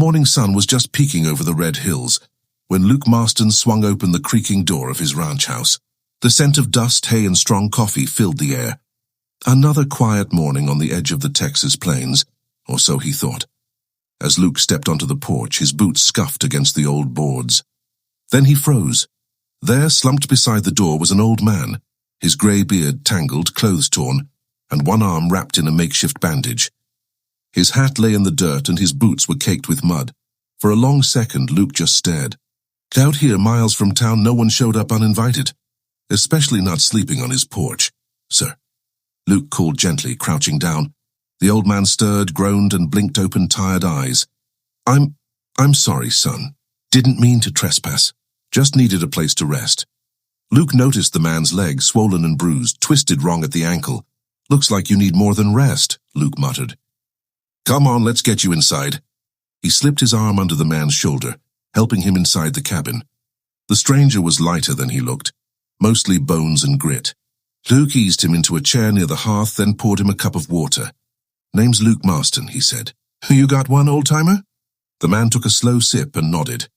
morning sun was just peeking over the red hills when Luke Marston swung open the creaking door of his ranch house. The scent of dust, hay, and strong coffee filled the air. Another quiet morning on the edge of the Texas plains, or so he thought. As Luke stepped onto the porch, his boots scuffed against the old boards. Then he froze. There, slumped beside the door, was an old man, his grey beard tangled, clothes torn, and one arm wrapped in a makeshift bandage. His hat lay in the dirt and his boots were caked with mud. For a long second, Luke just stared. Out here, miles from town, no one showed up uninvited, especially not sleeping on his porch. "Sir," Luke called gently, crouching down. The old man stirred, groaned, and blinked open, tired eyes. I'm sorry, son. Didn't mean to trespass. Just needed a place to rest." Luke noticed the man's leg, swollen and bruised, twisted wrong at the ankle. "Looks like you need more than rest," Luke muttered. "Come on, let's get you inside." He slipped his arm under the man's shoulder, helping him inside the cabin. The stranger was lighter than he looked, mostly bones and grit. Luke eased him into a chair near the hearth, then poured him a cup of water. "Name's Luke Marston," he said. "You got one, old-timer?" The man took a slow sip and nodded.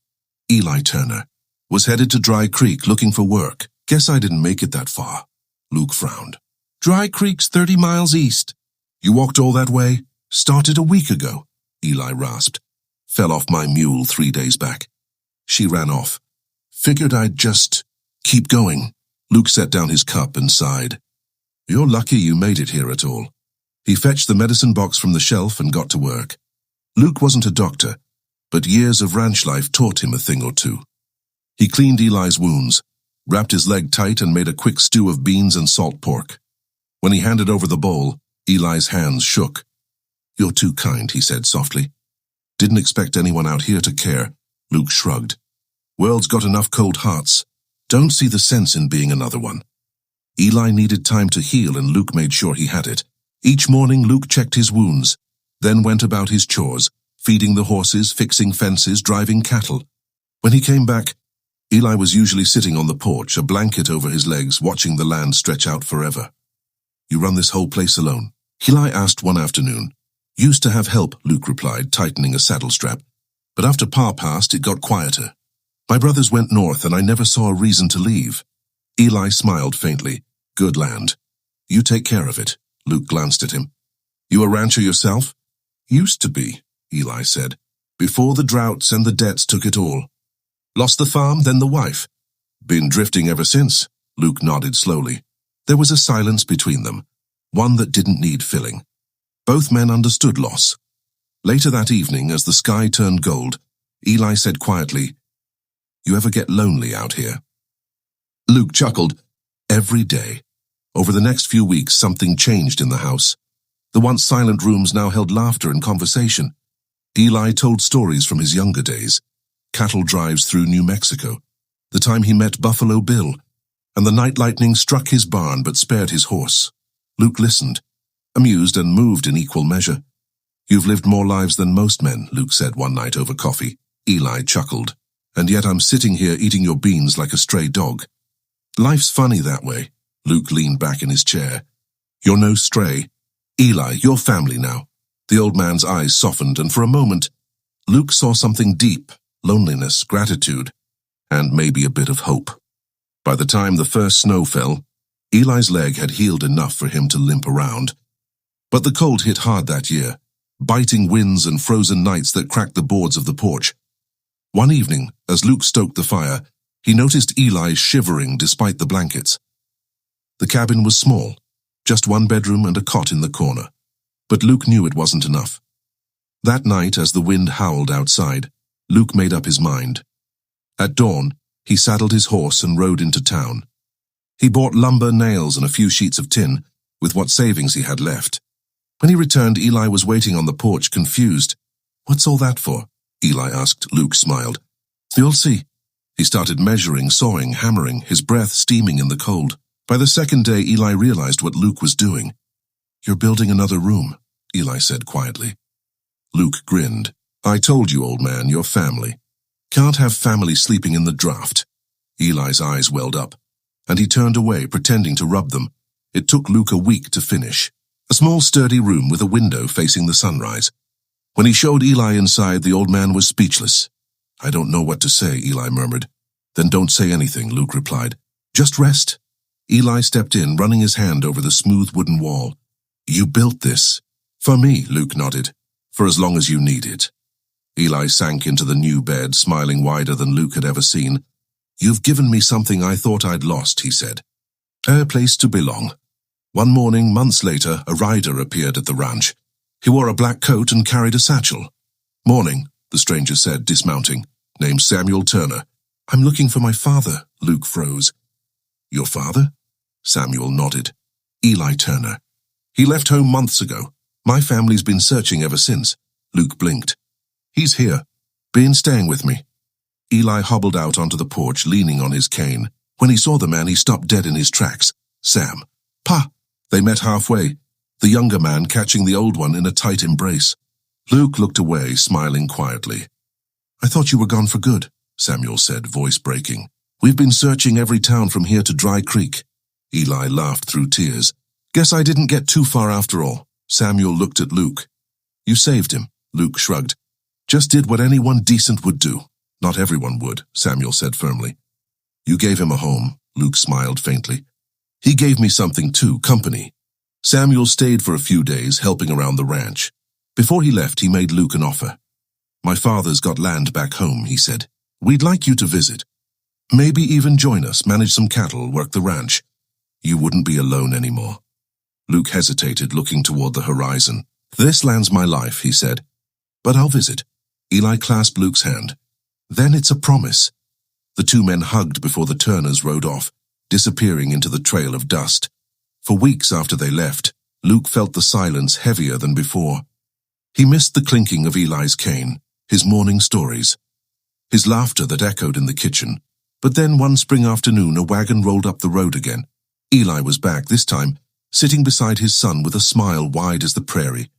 "Eli Turner. Was headed to Dry Creek looking for work. Guess I didn't make it that far." Luke frowned. "Dry Creek's 30 miles east." "You walked all that way?" "Started a week ago," Eli rasped. "Fell off my mule 3 days back." She ran off. "Figured I'd just keep going." Luke set down his cup and sighed. "You're lucky you made it here at all." He fetched the medicine box from the shelf and got to work. Luke wasn't a doctor, but years of ranch life taught him a thing or two. He cleaned Eli's wounds, wrapped his leg tight, and made a quick stew of beans and salt pork. When he handed over the bowl, Eli's hands shook. "You're too kind," he said softly. "Didn't expect anyone out here to care." Luke shrugged. "World's got enough cold hearts. Don't see the sense in being another one." Eli needed time to heal, and Luke made sure he had it. Each morning, Luke checked his wounds, then went about his chores, feeding the horses, fixing fences, driving cattle. When he came back, Eli was usually sitting on the porch, a blanket over his legs, watching the land stretch out forever. "You run this whole place alone?" Eli asked one afternoon. "Used to have help," Luke replied, tightening a saddle strap. "But after Pa passed, it got quieter. My brothers went north, and I never saw a reason to leave." Eli smiled faintly. "Good land. You take care of it." Luke glanced at him. "You a rancher yourself?" "Used to be," Eli said. "Before the droughts and the debts took it all. Lost the farm, then the wife. Been drifting ever since." Luke nodded slowly. There was a silence between them, one that didn't need filling. Both men understood loss. Later that evening, as the sky turned gold, Eli said quietly, "You ever get lonely out here?" Luke chuckled. "Every day." Over the next few weeks, something changed in the house. The once silent rooms now held laughter and conversation. Eli told stories from his younger days. Cattle drives through New Mexico, the time he met Buffalo Bill, and the night lightning struck his barn but spared his horse. Luke listened, amused and moved in equal measure. "You've lived more lives than most men," Luke said one night over coffee. Eli chuckled. "And yet I'm sitting here eating your beans like a stray dog." "Life's funny that way." Luke leaned back in his chair. "You're no stray. Eli, you're family now." The old man's eyes softened, and for a moment, Luke saw something deep. Loneliness, gratitude, and maybe a bit of hope. By the time the first snow fell, Eli's leg had healed enough for him to limp around. But the cold hit hard that year, biting winds and frozen nights that cracked the boards of the porch. One evening, as Luke stoked the fire, he noticed Eli shivering despite the blankets. The cabin was small, just one bedroom and a cot in the corner, but Luke knew it wasn't enough. That night, as the wind howled outside, Luke made up his mind. At dawn, he saddled his horse and rode into town. He bought lumber, nails, and a few sheets of tin, with what savings he had left. When he returned, Eli was waiting on the porch, confused. "What's all that for?" Eli asked. Luke smiled. "You'll see." He started measuring, sawing, hammering, his breath steaming in the cold. By the second day, Eli realized what Luke was doing. "You're building another room," Eli said quietly. Luke grinned. "I told you, old man, you're family. Can't have family sleeping in the draft." Eli's eyes welled up, and he turned away, pretending to rub them. It took Luke a week to finish. A small, sturdy room with a window facing the sunrise. When he showed Eli inside, the old man was speechless. "I don't know what to say," Eli murmured. "Then don't say anything," Luke replied. "Just rest." Eli stepped in, running his hand over the smooth wooden wall. "You built this?" "For me," Luke nodded. "For as long as you need it." Eli sank into the new bed, smiling wider than Luke had ever seen. "You've given me something I thought I'd lost," he said. "A place to belong." One morning, months later, a rider appeared at the ranch. He wore a black coat and carried a satchel. "Morning," the stranger said, dismounting. "Name's Samuel Turner." "I'm looking for my father," Luke froze. "Your father?" Samuel nodded. "Eli Turner. He left home months ago. My family's been searching ever since." Luke blinked. "He's here. Been staying with me." Eli hobbled out onto the porch, leaning on his cane. When he saw the man, he stopped dead in his tracks. "Sam." "Pa." They met halfway, the younger man catching the old one in a tight embrace. Luke looked away, smiling quietly. "I thought you were gone for good," Samuel said, voice breaking. "We've been searching every town from here to Dry Creek." Eli laughed through tears. "Guess I didn't get too far after all." Samuel looked at Luke. "You saved him," Luke shrugged. "Just did what anyone decent would do." "Not everyone would," Samuel said firmly. "You gave him a home," Luke smiled faintly. "He gave me something too, company." Samuel stayed for a few days, helping around the ranch. Before he left, he made Luke an offer. "My father's got land back home," he said. "We'd like you to visit. Maybe even join us, manage some cattle, work the ranch. You wouldn't be alone anymore." Luke hesitated, looking toward the horizon. "This land's my life," he said. "But I'll visit." Eli clasped Luke's hand. "Then it's a promise." The two men hugged before the Turners rode off, disappearing into the trail of dust. For weeks after they left, Luke felt the silence heavier than before. He missed the clinking of Eli's cane, his morning stories, his laughter that echoed in the kitchen. But then one spring afternoon, a wagon rolled up the road again. Eli was back, this time, sitting beside his son with a smile wide as the prairie.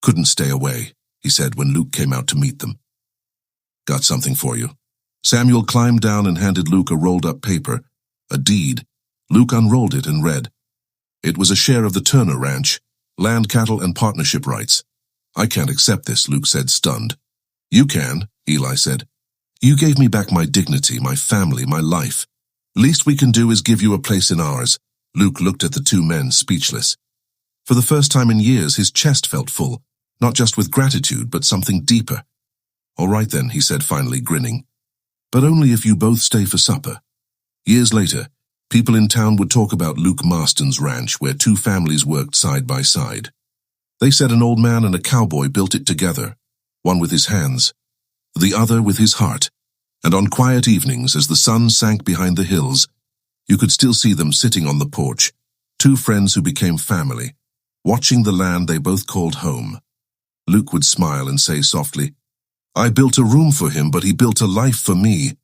"Couldn't stay away," he said when Luke came out to meet them. "Got something for you." Samuel climbed down and handed Luke a rolled-up paper, a deed. Luke unrolled it and read. It was a share of the Turner Ranch, land, cattle, and partnership rights. "I can't accept this," Luke said, stunned. "You can," Eli said. "You gave me back my dignity, my family, my life. Least we can do is give you a place in ours." Luke looked at the two men, speechless. For the first time in years, his chest felt full, not just with gratitude, but something deeper. "All right then," he said finally, grinning. "But only if you both stay for supper." Years later, people in town would talk about Luke Marston's ranch, where two families worked side by side. They said an old man and a cowboy built it together, one with his hands, the other with his heart. And on quiet evenings, as the sun sank behind the hills, you could still see them sitting on the porch, two friends who became family, watching the land they both called home. Luke would smile and say softly, "I built a room for him, but he built a life for me."